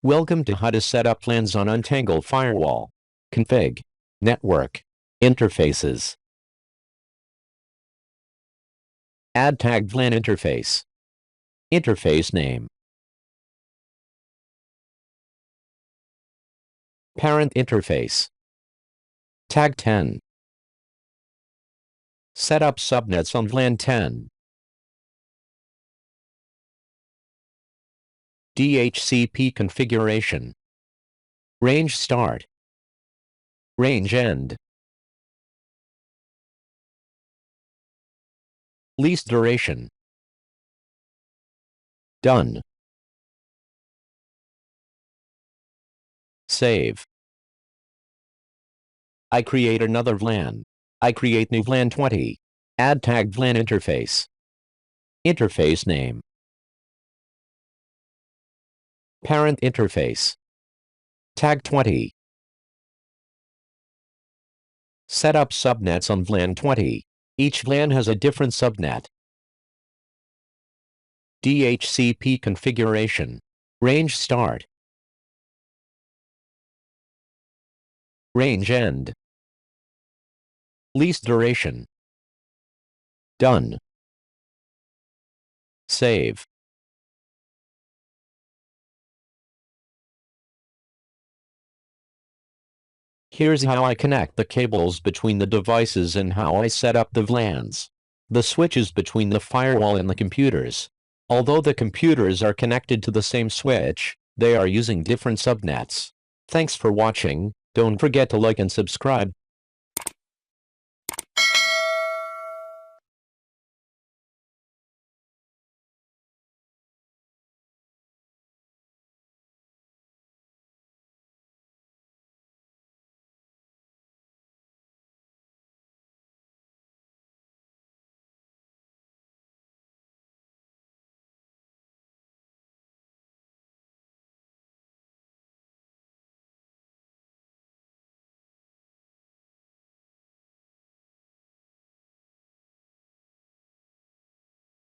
Welcome to how to set up VLANs on Untangle Firewall. Config. Network. Interfaces. Add Tagged VLAN Interface. Interface name. Parent interface. Tag 10. Set up subnets on VLAN 10. DHCP configuration. Range start. Range end. Lease duration. Done. Save. I create another VLAN. I create new VLAN 20. Add Tagged VLAN Interface. Interface name. Parent interface. Tag 20. Set up subnets on VLAN 20. Each VLAN has a different subnet. DHCP configuration. Range start. Range end. Lease duration. Done. Save. Here's how I connect the cables between the devices and how I set up the VLANs. The switches between the firewall and the computers. Although the computers are connected to the same switch, they are using different subnets. Thanks for watching. Don't forget to like and subscribe.